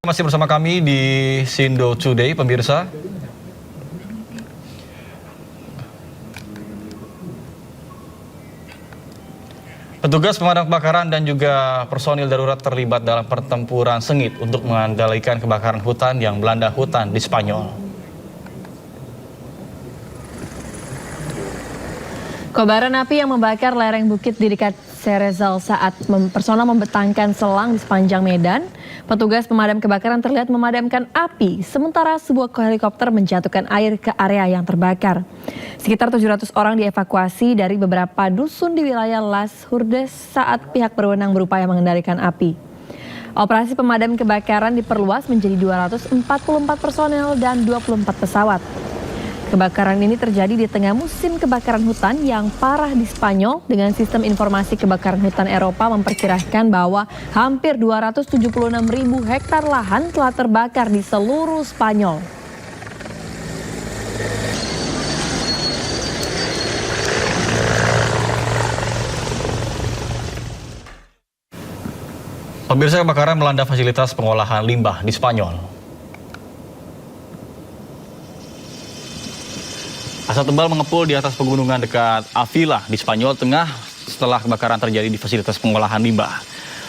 Masih bersama kami di Sindo Today, pemirsa. Petugas pemadam kebakaran dan juga personil darurat terlibat dalam pertempuran sengit untuk mengendalikan kebakaran hutan yang melanda hutan di Spanyol. Kobaran api yang membakar lereng bukit di dekat Cerezal saat personel membentangkan selang di sepanjang medan. Petugas pemadam kebakaran terlihat memadamkan api, sementara sebuah helikopter menjatuhkan air ke area yang terbakar. Sekitar 700 orang dievakuasi dari beberapa dusun di wilayah Las Hurdes saat pihak berwenang berupaya mengendalikan api. Operasi pemadam kebakaran diperluas menjadi 244 personel dan 24 pesawat. Kebakaran ini terjadi di tengah musim kebakaran hutan yang parah di Spanyol. Dengan sistem informasi kebakaran hutan Eropa memperkirakan bahwa hampir 276.000 hektar lahan telah terbakar di seluruh Spanyol. Pemirsa, kebakaran melanda fasilitas pengolahan limbah di Spanyol. Asap tebal mengepul di atas pegunungan dekat Avila di Spanyol Tengah setelah kebakaran terjadi di fasilitas pengolahan limbah.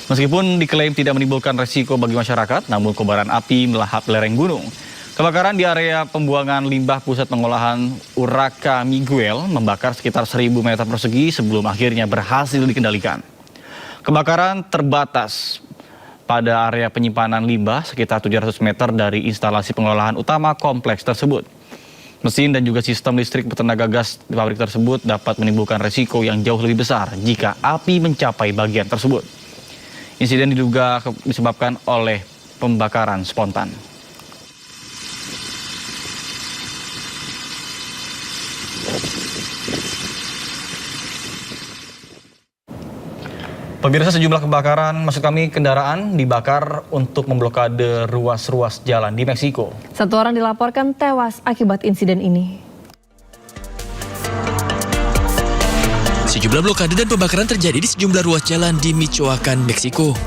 Meskipun diklaim tidak menimbulkan resiko bagi masyarakat, namun kobaran api melahap lereng gunung. Kebakaran di area pembuangan limbah pusat pengolahan Urraca Miguel membakar sekitar 1.000 meter persegi sebelum akhirnya berhasil dikendalikan. Kebakaran terbatas pada area penyimpanan limbah sekitar 700 meter dari instalasi pengolahan utama kompleks tersebut. Mesin dan juga sistem listrik bertenaga gas di pabrik tersebut dapat menimbulkan resiko yang jauh lebih besar jika api mencapai bagian tersebut. Insiden diduga disebabkan oleh pembakaran spontan. Pemirsa, sejumlah kebakaran, maksud kami kendaraan dibakar untuk memblokade ruas-ruas jalan di Meksiko. Satu orang dilaporkan tewas akibat insiden ini. Sejumlah blokade dan pembakaran terjadi di sejumlah ruas jalan di Michoacán, Meksiko.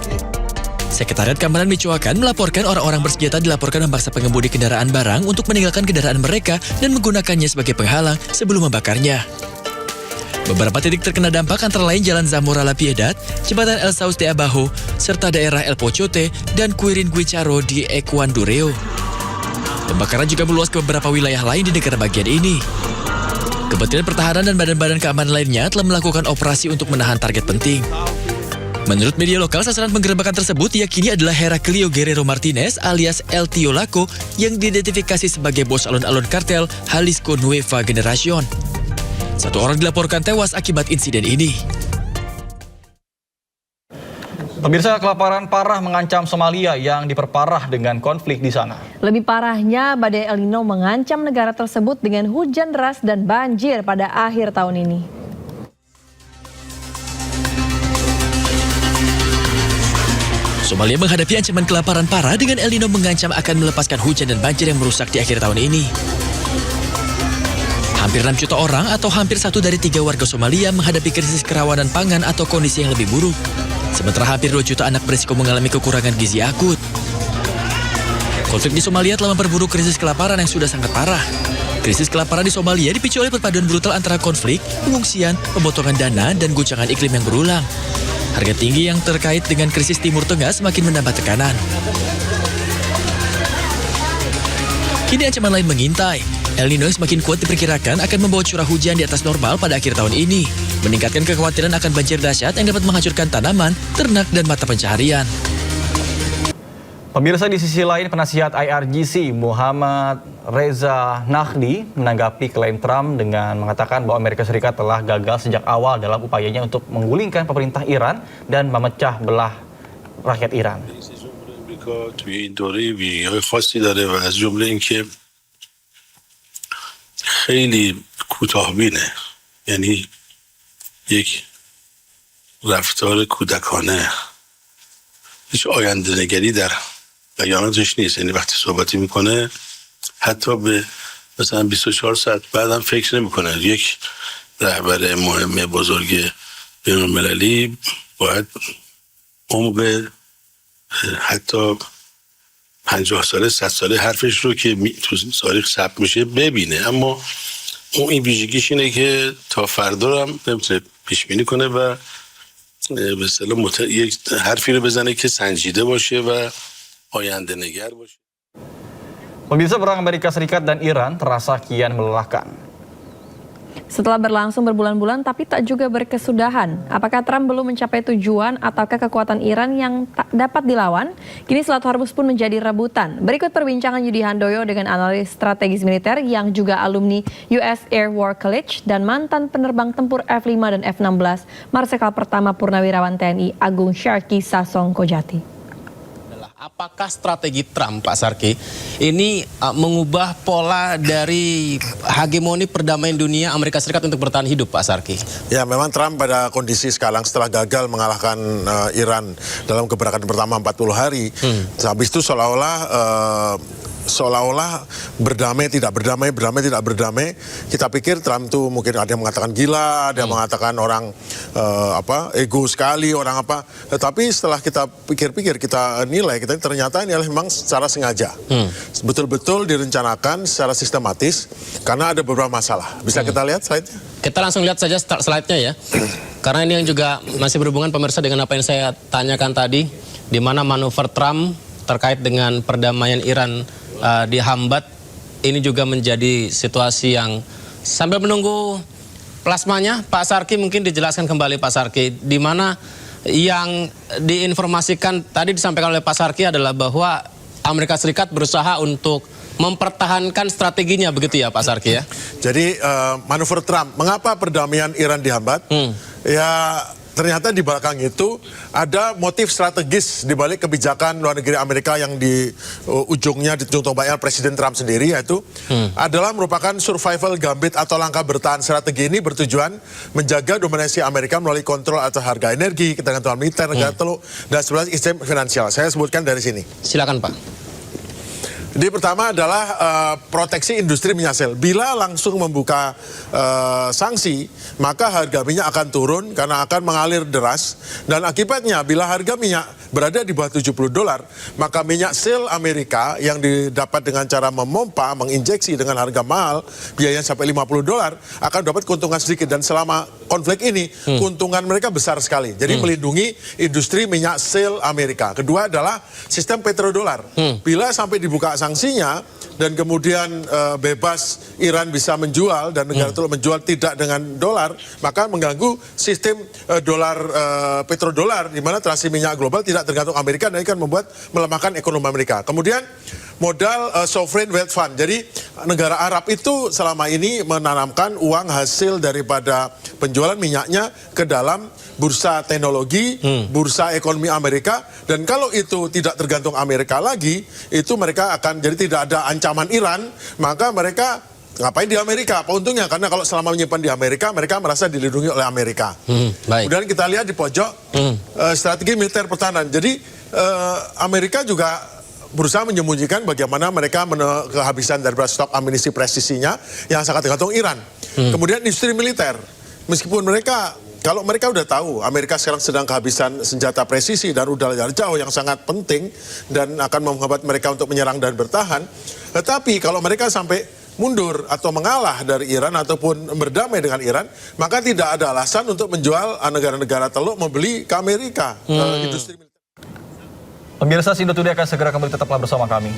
Sekretariat Keamanan Michoacán melaporkan orang-orang bersenjata dilaporkan memaksa pengemudi kendaraan barang untuk meninggalkan kendaraan mereka dan menggunakannya sebagai penghalang sebelum membakarnya. Beberapa titik terkena dampak antara lain Jalan Zamora La Piedad, Jembatan El Sauz de Abajo, serta daerah El Pochote dan Quirin Guicharo di Ecuandureo. Pembakaran juga meluas ke beberapa wilayah lain di negara bagian ini. Kementerian Pertahanan dan badan-badan keamanan lainnya telah melakukan operasi untuk menahan target penting. Menurut media lokal, sasaran penggerebekan tersebut diyakini adalah Heraclio Guerrero Martinez alias El Tio Laco yang diidentifikasi sebagai bos alun-alun kartel Jalisco Nueva Generación. Satu orang dilaporkan tewas akibat insiden ini. Pemirsa, kelaparan parah mengancam Somalia yang diperparah dengan konflik di sana. Lebih parahnya, badai El Nino mengancam negara tersebut dengan hujan deras dan banjir pada akhir tahun ini. Somalia menghadapi ancaman kelaparan parah dengan El Nino mengancam akan melepaskan hujan dan banjir yang merusak di akhir tahun ini. Hampir 6 juta orang atau hampir 1 dari 3 warga Somalia menghadapi krisis kerawanan pangan atau kondisi yang lebih buruk. Sementara hampir 2 juta anak berisiko mengalami kekurangan gizi akut. Konflik di Somalia telah memperburuk krisis kelaparan yang sudah sangat parah. Krisis kelaparan di Somalia dipicu oleh perpaduan brutal antara konflik, pengungsian, pemotongan dana, dan guncangan iklim yang berulang. Harga tinggi yang terkait dengan krisis Timur Tengah semakin menambah tekanan. Kini ancaman lain mengintai. El Nino yang semakin kuat diperkirakan akan membawa curah hujan di atas normal pada akhir tahun ini, meningkatkan kekhawatiran akan banjir dahsyat yang dapat menghancurkan tanaman, ternak, dan mata pencaharian. Pemirsa, di sisi lain, penasihat IRGC Muhammad Reza Nahdi menanggapi klaim Trump dengan mengatakan bahwa Amerika Serikat telah gagal sejak awal dalam upayanya untuk menggulingkan pemerintah Iran dan memecah belah rakyat Iran. خیلی کوتاه‌بینه، یعنی یک رفتار کودکانه، هیچ آینده نگری در بیاناتش نیست. یعنی وقتی صحبتی میکنه حتی به مثلا 24 ساعت بعدم فکر نمیکنه. یک رهبر مهم بزرگ بین المللی باید عمق حتی 50 ساله 100 ساله حرفش رو که تو تاریخ ثبت میشه ببینه، اما اون این ویژگیش اینه که تا فردا رو هم نمیتونه پیش بینی کنه و به اصطلاح یک حرفی رو بزنه که سنجیده باشه و آینده نگر باشه. Pemirsa, perang Amerika Serikat dan Iran terasa kian melelahkan. Setelah berlangsung berbulan-bulan tapi tak juga berkesudahan. Apakah Trump belum mencapai tujuan ataukah kekuatan Iran yang tak dapat dilawan? Kini Selat Hormuz pun menjadi rebutan. Berikut perbincangan Yudi Handoyo dengan analis strategis militer yang juga alumni US Air War College dan mantan penerbang tempur F-5 dan F-16, Marsikal Pertama Purnawirawan TNI Agung Syarki Sasong Kojati. Apakah strategi Trump, Pak Sarki, ini mengubah pola dari hegemoni perdamaian dunia Amerika Serikat untuk bertahan hidup, Pak Sarki? Ya, memang Trump pada kondisi sekarang setelah gagal mengalahkan Iran dalam gebrakan pertama 40 hari, habis itu seolah-olah berdamai tidak berdamai, berdamai tidak berdamai. Kita pikir Trump tuh mungkin ada yang mengatakan gila, ada yang mengatakan orang ego sekali, orang apa. Tetapi setelah kita pikir-pikir, kita nilai, kita ternyata ini adalah memang secara sengaja, betul-betul direncanakan secara sistematis karena ada beberapa masalah. Bisa kita lihat slide-nya? Kita langsung lihat saja slide-nya ya. Karena ini yang juga masih berhubungan pemirsa dengan apa yang saya tanyakan tadi, di mana manuver Trump terkait dengan perdamaian Iran dihambat. Ini juga menjadi situasi yang sambil menunggu plasmanya, Pak Sarki mungkin dijelaskan kembali Pak Sarki, di mana yang diinformasikan tadi disampaikan oleh Pak Sarki adalah bahwa Amerika Serikat berusaha untuk mempertahankan strateginya, begitu ya Pak Sarki ya? Jadi manuver Trump, mengapa perdamaian Iran dihambat? Ya ternyata di belakang itu ada motif strategis di balik kebijakan luar negeri Amerika yang di ujungnya, di ujung tombaknya Presiden Trump sendiri, yaitu adalah merupakan survival gambit atau langkah bertahan. Strategi ini bertujuan menjaga dominasi Amerika melalui kontrol atas harga energi, ketergantungan militer, negara teluk, dan sebenarnya sistem finansial. Saya sebutkan dari sini. Silakan Pak. Jadi pertama adalah proteksi industri minyak sel. Bila langsung membuka sanksi, maka harga minyak akan turun karena akan mengalir deras. Dan akibatnya bila harga minyak berada di bawah $70, maka minyak sel Amerika yang didapat dengan cara memompa, menginjeksi dengan harga mahal, biayanya sampai $50, akan dapat keuntungan sedikit. Dan selama konflik ini, keuntungan mereka besar sekali. Jadi melindungi industri minyak sel Amerika. Kedua adalah sistem petrodolar. Bila sampai dibuka sanksinya dan kemudian bebas Iran bisa menjual dan negara teluk menjual tidak dengan dolar, maka mengganggu sistem petrodolar di mana transaksi minyak global tidak tergantung Amerika, dan ini kan melemahkan ekonomi Amerika. Kemudian modal sovereign wealth fund. Jadi negara Arab itu selama ini menanamkan uang hasil daripada penjualan minyaknya ke dalam bursa teknologi, bursa ekonomi Amerika, dan kalau itu tidak tergantung Amerika lagi, itu mereka akan jadi tidak ada ancaman Iran, maka mereka ngapain di Amerika? Apa untungnya? Karena kalau selama menyimpan di Amerika, mereka merasa dilindungi oleh Amerika. Baik. Kemudian kita lihat di pojok strategi militer pertahanan. Jadi Amerika juga berusaha menyembunyikan bagaimana mereka kehabisan dari stok amunisi presisinya yang sangat tergantung Iran. Kemudian industri militer, meskipun kalau mereka udah tahu Amerika sekarang sedang kehabisan senjata presisi dan rudal jarak jauh yang sangat penting dan akan menghambat mereka untuk menyerang dan bertahan, tetapi kalau mereka sampai mundur atau mengalah dari Iran ataupun berdamai dengan Iran, maka tidak ada alasan untuk menjual negara-negara teluk membeli ke Amerika industri militer. Pemirsa, Indo Today akan segera kembali, tetaplah bersama kami.